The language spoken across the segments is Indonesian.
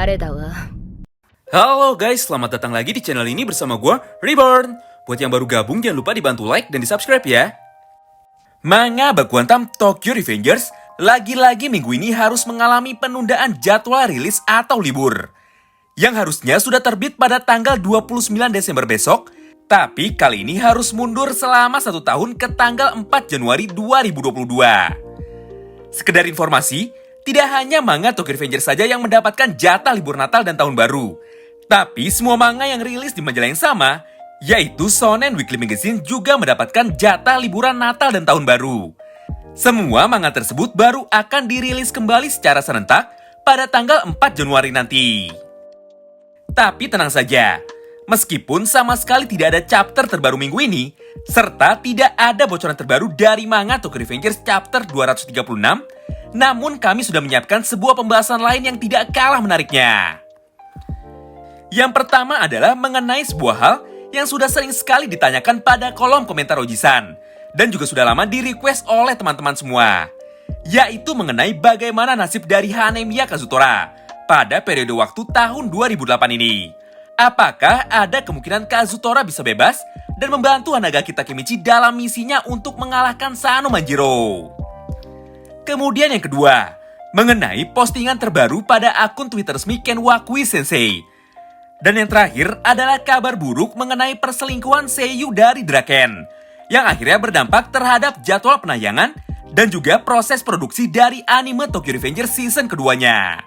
れだわ。 Halo guys, selamat datang lagi di channel ini bersama gue, Reborn. Buat yang baru gabung, jangan lupa dibantu like dan di-subscribe ya. Manga Bakuantam Tokyo Revengers lagi-lagi minggu ini harus mengalami penundaan jadwal rilis atau libur. Yang harusnya sudah terbit pada tanggal 29 Desember besok, tapi kali ini harus mundur selama 1 tahun ke tanggal 4 Januari 2022. Sekedar informasi, tidak hanya manga Tokyo Revengers saja yang mendapatkan jatah libur Natal dan Tahun Baru. Tapi semua manga yang rilis di majalah yang sama, yaitu Shonen Weekly Magazine juga mendapatkan jatah liburan Natal dan Tahun Baru. Semua manga tersebut baru akan dirilis kembali secara serentak pada tanggal 4 Januari nanti. Tapi tenang saja, meskipun sama sekali tidak ada chapter terbaru minggu ini, serta tidak ada bocoran terbaru dari manga Tokyo Revengers chapter 236, namun kami sudah menyiapkan sebuah pembahasan lain yang tidak kalah menariknya. Yang pertama adalah mengenai sebuah hal yang sudah sering sekali ditanyakan pada kolom komentar Ojisan, dan juga sudah lama di-request oleh teman-teman semua, yaitu mengenai bagaimana nasib dari Hanemiya Kazutora pada periode waktu tahun 2008 ini. Apakah ada kemungkinan Kazutora bisa bebas dan membantu Hanagaki Takemichi dalam misinya untuk mengalahkan Sano Manjiro? Kemudian yang kedua, mengenai postingan terbaru pada akun Twitter resmi Ken Wakui Sensei. Dan yang terakhir adalah kabar buruk mengenai perselingkuhan seiyu dari Draken, yang akhirnya berdampak terhadap jadwal penayangan dan juga proses produksi dari anime Tokyo Revengers season keduanya.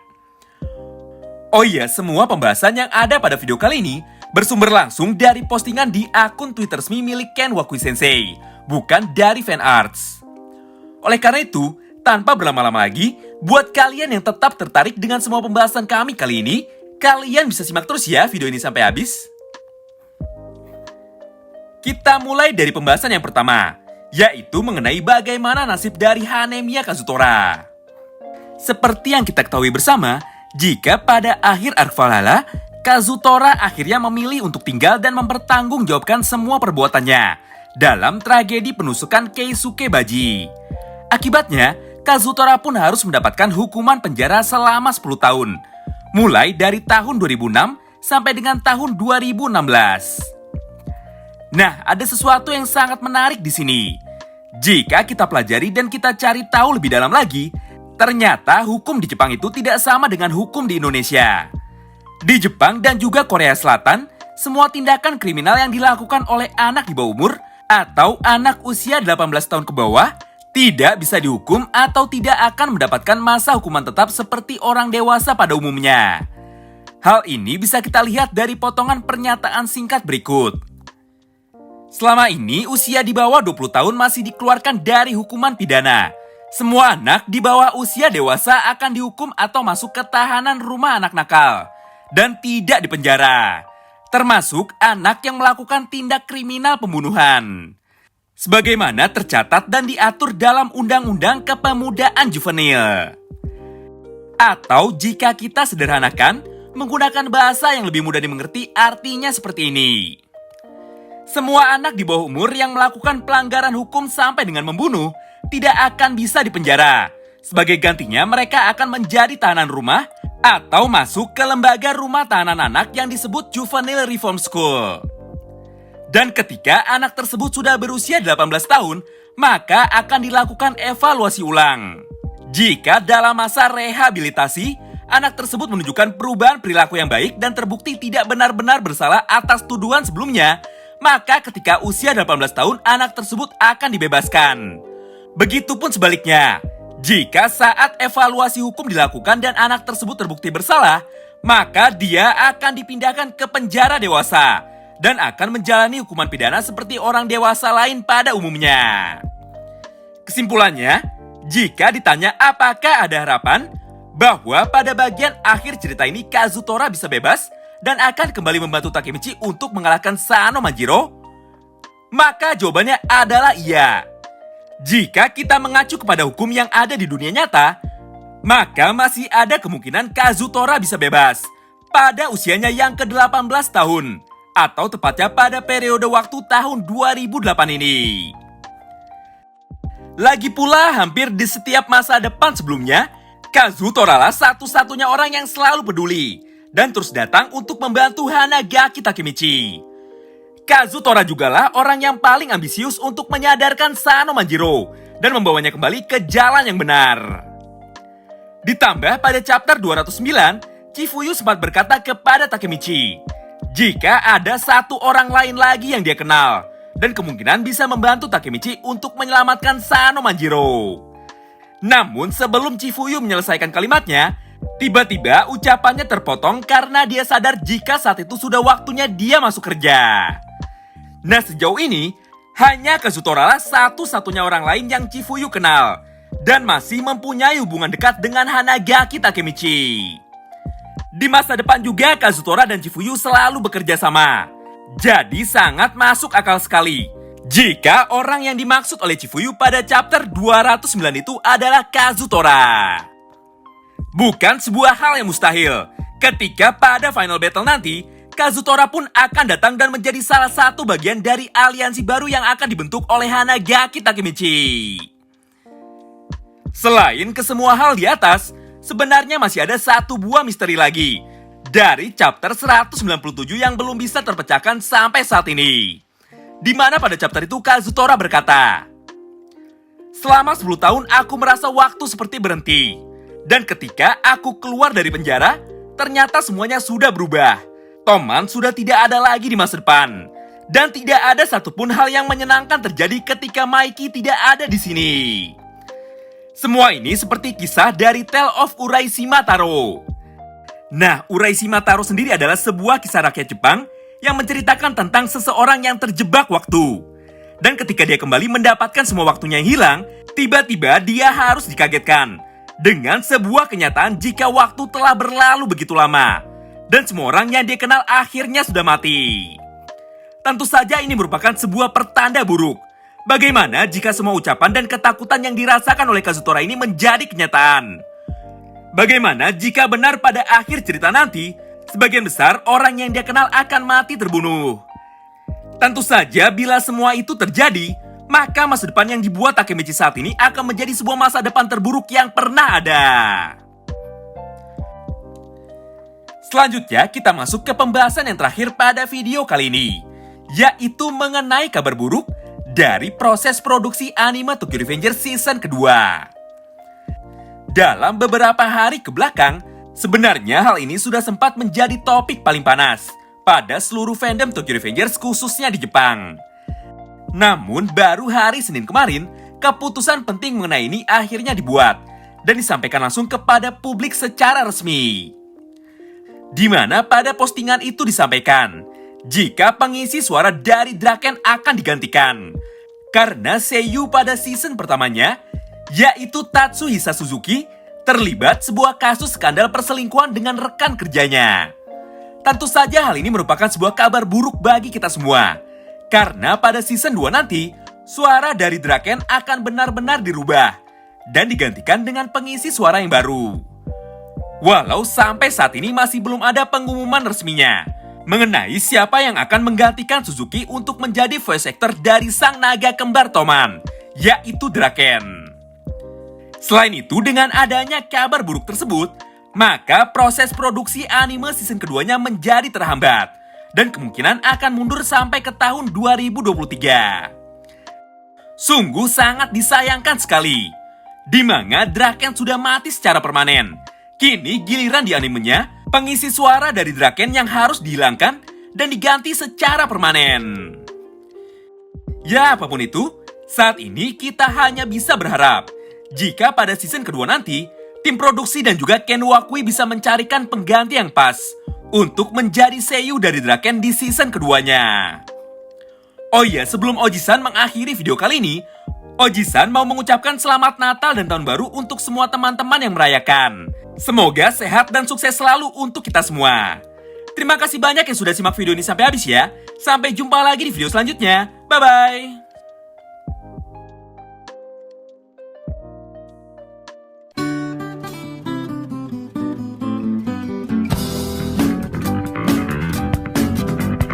Oh iya, semua pembahasan yang ada pada video kali ini bersumber langsung dari postingan di akun Twitter resmi milik Ken Wakui Sensei, bukan dari fanarts. Oleh karena itu, tanpa berlama-lama lagi, buat kalian yang tetap tertarik dengan semua pembahasan kami kali ini, kalian bisa simak terus ya video ini sampai habis. Kita mulai dari pembahasan yang pertama, yaitu mengenai bagaimana nasib dari Hanemiya Kazutora. Seperti yang kita ketahui bersama, jika pada akhir arc Valhalla, Kazutora akhirnya memilih untuk tinggal dan mempertanggungjawabkan semua perbuatannya dalam tragedi penusukan Keisuke Baji. Akibatnya, Kazutora pun harus mendapatkan hukuman penjara selama 10 tahun, mulai dari tahun 2006 sampai dengan tahun 2016. Nah, ada sesuatu yang sangat menarik di sini. Jika kita pelajari dan kita cari tahu lebih dalam lagi, ternyata hukum di Jepang itu tidak sama dengan hukum di Indonesia. Di Jepang dan juga Korea Selatan, semua tindakan kriminal yang dilakukan oleh anak di bawah umur atau anak usia 18 tahun ke bawah tidak bisa dihukum atau tidak akan mendapatkan masa hukuman tetap seperti orang dewasa pada umumnya. Hal ini bisa kita lihat dari potongan pernyataan singkat berikut. Selama ini, usia di bawah 20 tahun masih dikeluarkan dari hukuman pidana. Semua anak di bawah usia dewasa akan dihukum atau masuk ke tahanan rumah anak nakal dan tidak dipenjara, termasuk anak yang melakukan tindak kriminal pembunuhan, sebagaimana tercatat dan diatur dalam Undang-Undang Kepemudaan Juvenil. Atau jika kita sederhanakan, menggunakan bahasa yang lebih mudah dimengerti, artinya seperti ini. Semua anak di bawah umur yang melakukan pelanggaran hukum sampai dengan membunuh tidak akan bisa dipenjara. Sebagai gantinya, mereka akan menjadi tahanan rumah atau masuk ke lembaga rumah tahanan anak yang disebut Juvenile Reform School. Dan ketika anak tersebut sudah berusia 18 tahun, maka akan dilakukan evaluasi ulang. Jika dalam masa rehabilitasi, anak tersebut menunjukkan perubahan perilaku yang baik dan terbukti tidak benar-benar bersalah atas tuduhan sebelumnya, maka ketika usia 18 tahun, anak tersebut akan dibebaskan. Begitupun sebaliknya, jika saat evaluasi hukum dilakukan dan anak tersebut terbukti bersalah, maka dia akan dipindahkan ke penjara dewasa dan akan menjalani hukuman pidana seperti orang dewasa lain pada umumnya. Kesimpulannya, jika ditanya apakah ada harapan bahwa pada bagian akhir cerita ini Kazutora bisa bebas dan akan kembali membantu Takemichi untuk mengalahkan Sano Manjiro, maka jawabannya adalah iya. Jika kita mengacu kepada hukum yang ada di dunia nyata, maka masih ada kemungkinan Kazutora bisa bebas pada usianya yang ke-18 tahun, atau tepatnya pada periode waktu tahun 2008 ini. Lagi pula, hampir di setiap masa depan sebelumnya, Kazutora lah satu-satunya orang yang selalu peduli dan terus datang untuk membantu Hanagaki Takemichi. Kazutora jugalah orang yang paling ambisius untuk menyadarkan Sano Manjiro dan membawanya kembali ke jalan yang benar. Ditambah pada chapter 209, Chifuyu sempat berkata kepada Takemichi, jika ada satu orang lain lagi yang dia kenal, dan kemungkinan bisa membantu Takemichi untuk menyelamatkan Sano Manjiro. Namun sebelum Chifuyu menyelesaikan kalimatnya, tiba-tiba ucapannya terpotong karena dia sadar jika saat itu sudah waktunya dia masuk kerja. Nah, sejauh ini, hanya Kazutora lah satu-satunya orang lain yang Chifuyu kenal dan masih mempunyai hubungan dekat dengan Hanagaki Takemichi. Di masa depan juga Kazutora dan Chifuyu selalu bekerja sama. Jadi sangat masuk akal sekali jika orang yang dimaksud oleh Chifuyu pada chapter 209 itu adalah Kazutora. Bukan sebuah hal yang mustahil ketika pada final battle nanti Kazutora pun akan datang dan menjadi salah satu bagian dari aliansi baru yang akan dibentuk oleh Hanagaki Takemichi. Selain kesemua hal di atas, sebenarnya masih ada satu buah misteri lagi dari chapter 197 yang belum bisa terpecahkan sampai saat ini. Di mana pada chapter itu Kazutora berkata, selama 10 tahun aku merasa waktu seperti berhenti. Dan ketika aku keluar dari penjara, ternyata semuanya sudah berubah. Toman sudah tidak ada lagi di masa depan. Dan tidak ada satupun hal yang menyenangkan terjadi ketika Maiki tidak ada di sini. Semua ini seperti kisah dari Tale of Uraishima Taro. Nah, Uraishima Taro sendiri adalah sebuah kisah rakyat Jepang yang menceritakan tentang seseorang yang terjebak waktu. Dan ketika dia kembali mendapatkan semua waktunya yang hilang, tiba-tiba dia harus dikagetkan dengan sebuah kenyataan jika waktu telah berlalu begitu lama. Dan semua orang yang dia kenal akhirnya sudah mati. Tentu saja ini merupakan sebuah pertanda buruk. Bagaimana jika semua ucapan dan ketakutan yang dirasakan oleh Kazutora ini menjadi kenyataan? Bagaimana jika benar pada akhir cerita nanti, sebagian besar orang yang dia kenal akan mati terbunuh? Tentu saja bila semua itu terjadi, maka masa depan yang dibuat Takemichi saat ini akan menjadi sebuah masa depan terburuk yang pernah ada. Selanjutnya kita masuk ke pembahasan yang terakhir pada video kali ini, yaitu mengenai kabar buruk dari proses produksi anime Tokyo Revengers season kedua. Dalam beberapa hari ke belakang, sebenarnya hal ini sudah sempat menjadi topik paling panas pada seluruh fandom Tokyo Revengers khususnya di Jepang. Namun baru hari Senin kemarin, keputusan penting mengenai ini akhirnya dibuat dan disampaikan langsung kepada publik secara resmi. Di mana pada postingan itu disampaikan jika pengisi suara dari Draken akan digantikan karena Seiyu pada season pertamanya, yaitu Tatsuhisa Suzuki, terlibat sebuah kasus skandal perselingkuhan dengan rekan kerjanya. Tentu saja hal ini merupakan sebuah kabar buruk bagi kita semua, karena pada season 2 nanti, suara dari Draken akan benar-benar dirubah dan digantikan dengan pengisi suara yang baru. Walau sampai saat ini masih belum ada pengumuman resminya mengenai siapa yang akan menggantikan Suzuki untuk menjadi voice actor dari sang naga kembar Toman, yaitu Draken. Selain itu, dengan adanya kabar buruk tersebut, maka proses produksi anime season keduanya menjadi terhambat dan kemungkinan akan mundur sampai ke tahun 2023. Sungguh sangat disayangkan sekali. Di manga, Draken sudah mati secara permanen. Kini giliran di animenya, pengisi suara dari Draken yang harus dihilangkan dan diganti secara permanen. Ya, apapun itu, saat ini kita hanya bisa berharap jika pada season kedua nanti, tim produksi dan juga Ken Wakui bisa mencarikan pengganti yang pas untuk menjadi Seiyu dari Draken di season keduanya. Oh iya, sebelum Oji-san mengakhiri video kali ini, Oji-san mau mengucapkan selamat Natal dan Tahun Baru untuk semua teman-teman yang merayakan. Semoga sehat dan sukses selalu untuk kita semua. Terima kasih banyak yang sudah simak video ini sampai habis ya. Sampai jumpa lagi di video selanjutnya. Bye-bye.